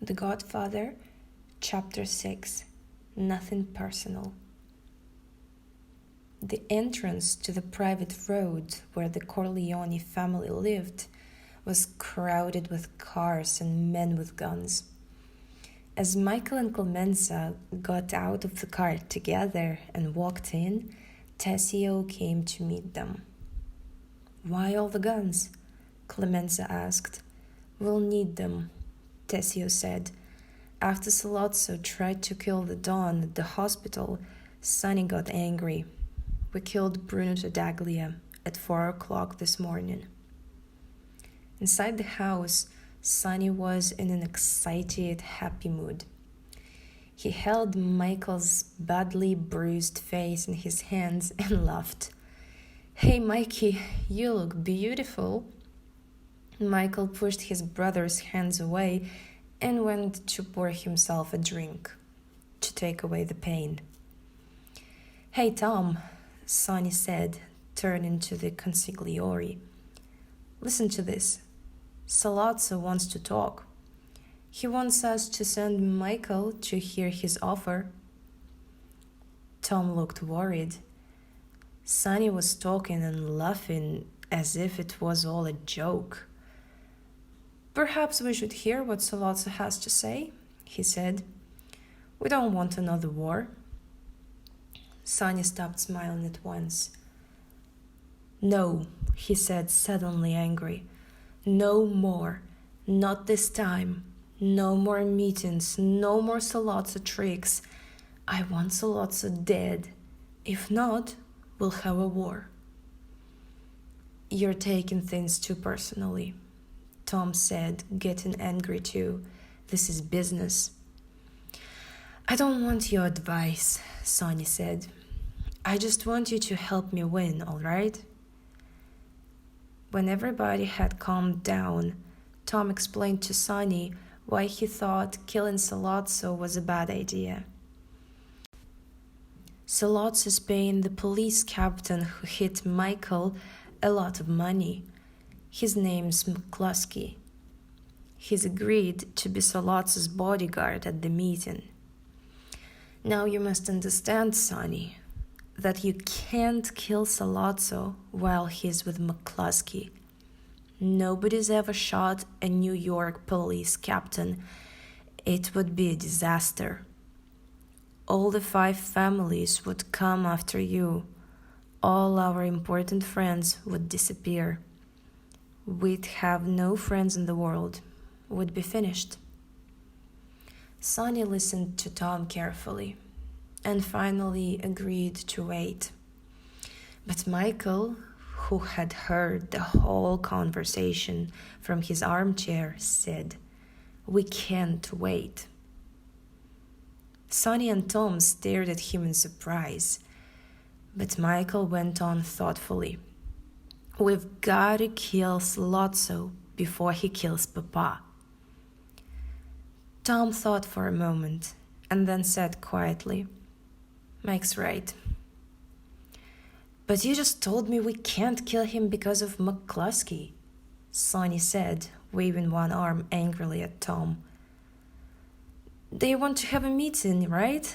The Godfather, Chapter 6, Nothing Personal. The entrance to the private road where the Corleone family lived was crowded with cars and men with guns. As Michael and Clemenza got out of the car together and walked in, Tessio came to meet them. "Why all the guns?" Clemenza asked. "We'll need them," Tessio said. After Salazzo tried to kill the Don at the hospital, Sonny got angry. "We killed Bruno Tadaglia at 4 o'clock this morning." Inside the house, Sonny was in an excited, happy mood. He held Michael's badly bruised face in his hands and laughed. "Hey, Mikey, you look beautiful." Michael pushed his brother's hands away and went to pour himself a drink to take away the pain. "Hey, Tom," Sonny said, turning to the consigliere. "Listen to this. Salazzo wants to talk. He wants us to send Michael to hear his offer." Tom looked worried. Sonny was talking and laughing as if it was all a joke. "Perhaps we should hear what Salazzo has to say," he said. "We don't want another war." Sonny stopped smiling at once. "No," he said, suddenly angry. "No more. Not this time. No more meetings. No more Salazzo tricks. I want Salazzo dead. If not, we'll have a war." "You're taking things too personally," Tom said, getting angry too. "This is business." "I don't want your advice," Sonny said. "I just want you to help me win, all right?" When everybody had calmed down, Tom explained to Sonny why he thought killing Salazzo was a bad idea. Salazzo's paying the police captain who hit Michael a lot of money. His name's McCluskey. He's agreed to be Salazzo's bodyguard at the meeting. Now you must understand, Sonny, that you can't kill Salazzo while he's with McCluskey. Nobody's ever shot a New York police captain. It would be a disaster. All the 5 families would come after you. All our important friends would disappear. We'd have no friends in the world. We'd be finished. Sonny listened to Tom carefully and finally agreed to wait. But Michael, who had heard the whole conversation from his armchair, said, "We can't wait." Sonny and Tom stared at him in surprise, but Michael went on thoughtfully. "We've got to kill Salazzo before he kills Papa." Tom thought for a moment and then said quietly, "Mike's right." "But you just told me we can't kill him because of McCluskey," Sonny said, waving one arm angrily at Tom. "They want to have a meeting, right?"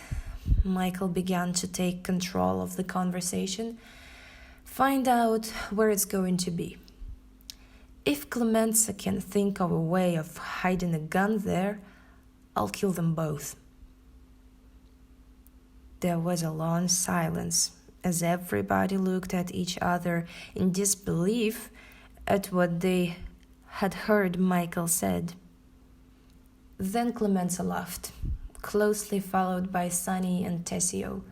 Michael began to take control of the conversation. "Find out where it's going to be. If Clemenza can think of a way of hiding a gun there, I'll kill them both." There was a long silence as everybody looked at each other in disbelief at what they had heard Michael said. Then Clemenza laughed, closely followed by Sonny and Tessio.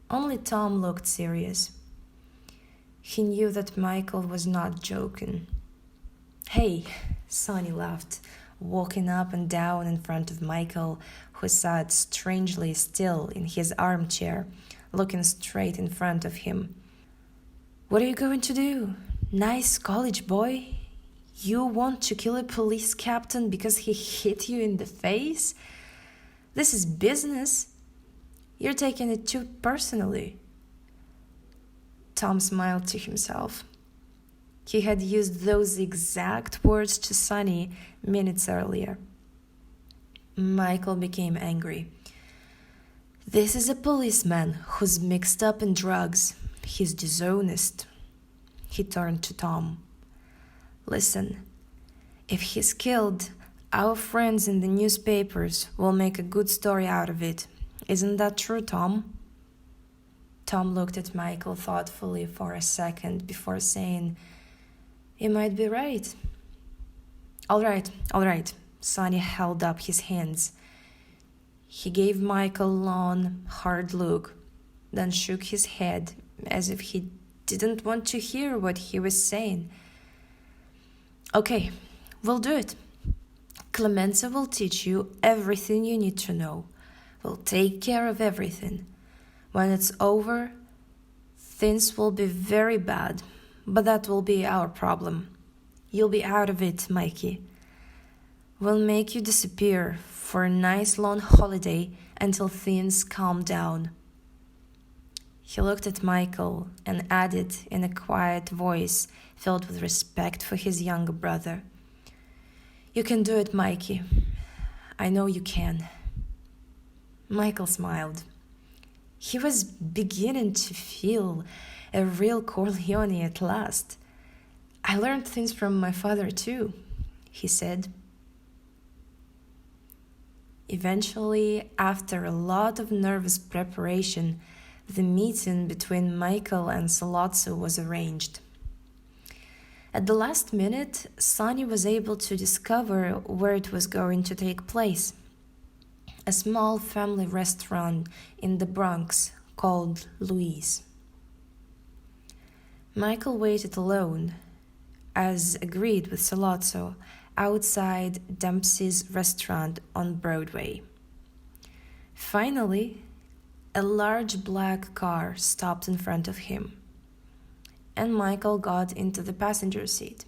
Only Tom looked serious. He knew that Michael was not joking. "Hey," Sonny laughed, walking up and down in front of Michael, who sat strangely still in his armchair, looking straight in front of him. "What are you going to do? Nice college boy? You want to kill a police captain because he hit you in the face? This is business. You're taking it too personally." Tom smiled to himself. He had used those exact words to Sonny minutes earlier. Michael became angry. This is a policeman who's mixed up in drugs. He's dishonest. He turned to Tom. Listen, if he's killed, our friends in the newspapers will make a good story out of it. Isn't that true, Tom? Tom looked at Michael thoughtfully for a second before saying, You might be right. All right. Sonny held up his hands. He gave Michael a long, hard look, then shook his head as if he didn't want to hear what he was saying. Okay, we'll do it. Clemenza will teach you everything you need to know. We'll take care of everything. When it's over, things will be very bad, but that will be our problem. You'll be out of it, Mikey. We'll make you disappear for a nice long holiday until things calm down. He looked at Michael and added in a quiet voice filled with respect for his younger brother. You can do it, Mikey. I know you can. Michael smiled. He was beginning to feel a real Corleone at last. I learned things from my father too, he said. Eventually, after a lot of nervous preparation, the meeting between Michael and Sollozzo was arranged. At the last minute, Sonny was able to discover where it was going to take place. A small family restaurant in the Bronx called Louise. Michael waited alone, as agreed with Sollozzo, outside Dempsey's restaurant on Broadway. Finally, a large black car stopped in front of him, and Michael got into the passenger seat.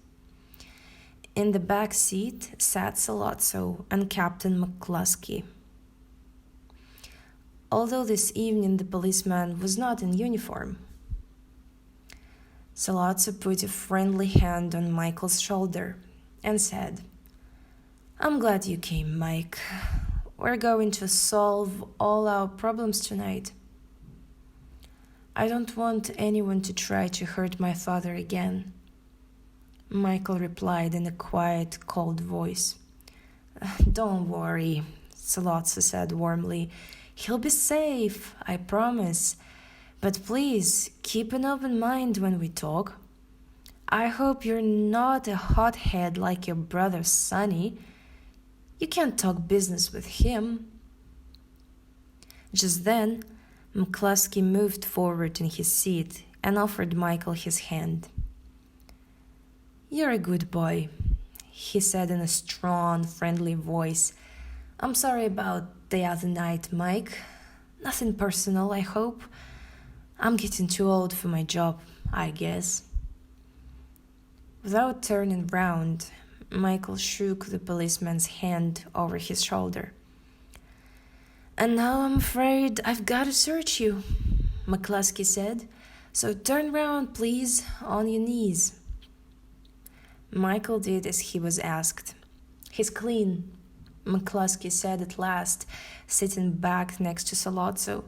In the back seat sat Sollozzo and Captain McCluskey. Although this evening the policeman was not in uniform. Sollozzo put a friendly hand on Michael's shoulder and said, I'm glad you came, Mike. We're going to solve all our problems tonight. I don't want anyone to try to hurt my father again. Michael replied in a quiet, cold voice. Don't worry, Sollozzo said warmly. He'll be safe, I promise. But please, keep an open mind when we talk. I hope you're not a hothead like your brother Sonny. You can't talk business with him. Just then, McCluskey moved forward in his seat and offered Michael his hand. You're a good boy, he said in a strong, friendly voice. I'm sorry about the other night, Mike. Nothing personal, I hope. I'm getting too old for my job, I guess. Without turning round, Michael shook the policeman's hand over his shoulder. And now I'm afraid I've got to search you, McCluskey said. So turn round, please, on your knees. Michael did as he was asked. He's clean, McCluskey said at last, sitting back next to Sollozzo.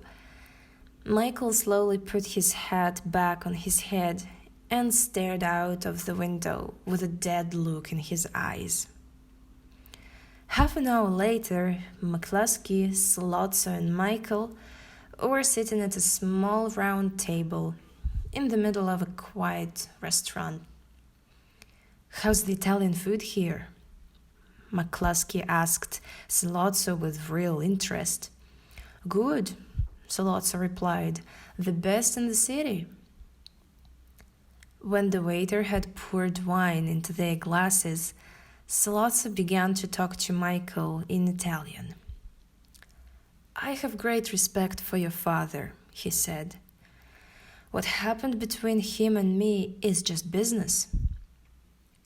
Michael slowly put his hat back on his head and stared out of the window with a dead look in his eyes. Half an hour later, McCluskey, Sollozzo, and Michael were sitting at a small round table in the middle of a quiet restaurant. How's the Italian food here? McCluskey asked Sollozzo with real interest. Good, Sollozzo replied. The best in the city. When the waiter had poured wine into their glasses, Sollozzo began to talk to Michael in Italian. I have great respect for your father, he said. What happened between him and me is just business.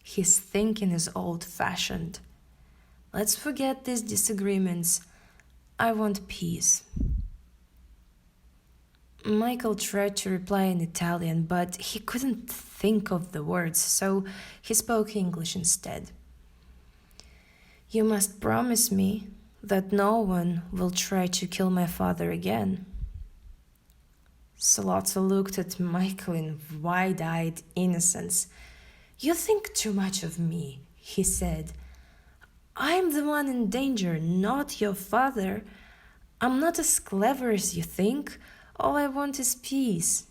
His thinking is old-fashioned. Let's forget these disagreements. I want peace. Michael tried to reply in Italian, but he couldn't think of the words, so he spoke English instead. You must promise me that no one will try to kill my father again. Salazzo looked at Michael in wide-eyed innocence. You think too much of me, he said. I'm the one in danger, not your father. I'm not as clever as you think. All I want is peace.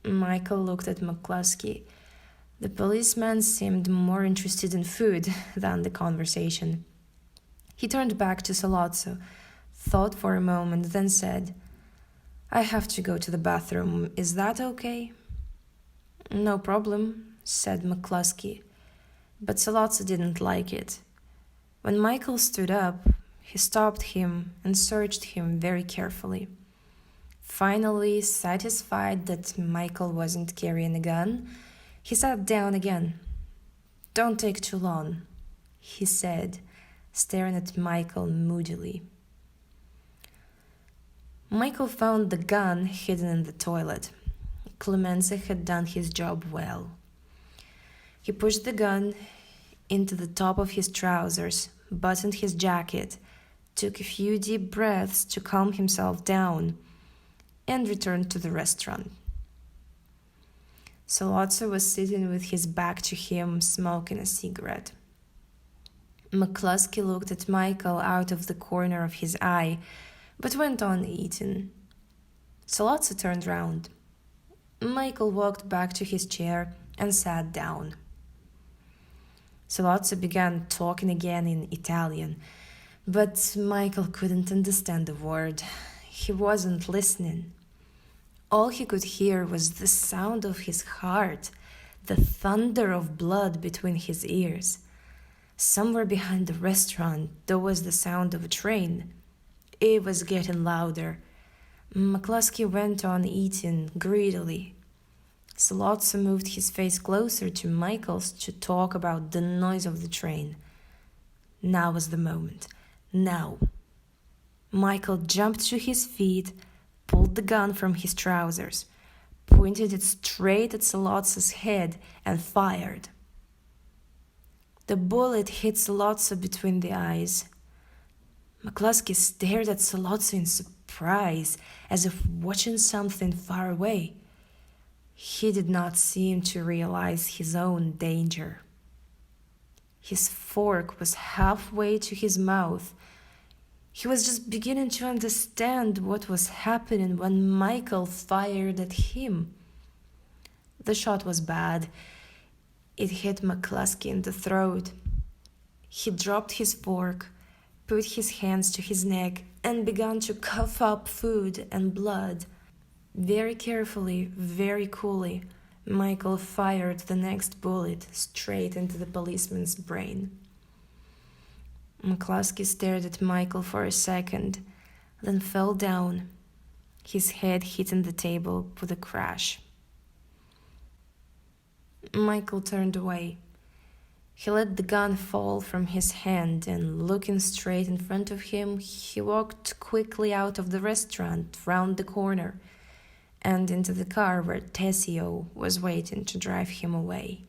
Michael looked at McCluskey. The policeman seemed more interested in food than the conversation. He turned back to Salazzo, thought for a moment, then said, I have to go to the bathroom. Is that okay? No problem, said McCluskey. But Salazzo didn't like it. When Michael stood up, he stopped him and searched him very carefully. Finally, satisfied that Michael wasn't carrying a gun, he sat down again. Don't take too long, he said, staring at Michael moodily. Michael found the gun hidden in the toilet. Clemenza had done his job well. He pushed the gun into the top of his trousers, buttoned his jacket, took a few deep breaths to calm himself down, and returned to the restaurant. Salazzo was sitting with his back to him, smoking a cigarette. McCluskey looked at Michael out of the corner of his eye, but went on eating. Salazzo turned round. Michael walked back to his chair and sat down. Salazzo began talking again in Italian, but Michael couldn't understand a word. He wasn't listening. All he could hear was the sound of his heart, the thunder of blood between his ears. Somewhere behind the restaurant, there was the sound of a train. It was getting louder. McCluskey went on eating greedily. Salazzo moved his face closer to Michael's to talk about the noise of the train. Now was the moment. Now. Michael jumped to his feet, pulled the gun from his trousers, pointed it straight at Salazzo's head, and fired. The bullet hit Salazzo between the eyes. McCluskey stared at Salazzo in surprise, as if watching something far away. He did not seem to realize his own danger. His fork was halfway to his mouth. He was just beginning to understand what was happening when Michael fired at him. The shot was bad. It hit McCluskey in the throat. He dropped his fork, put his hands to his neck, and began to cough up food and blood. Very carefully, very coolly, Michael fired the next bullet straight into the policeman's brain. McCluskey stared at Michael for a second, then fell down, his head hitting the table with a crash. Michael turned away. He let the gun fall from his hand and, looking straight in front of him, he walked quickly out of the restaurant, round the corner, and into the car where Tessio was waiting to drive him away.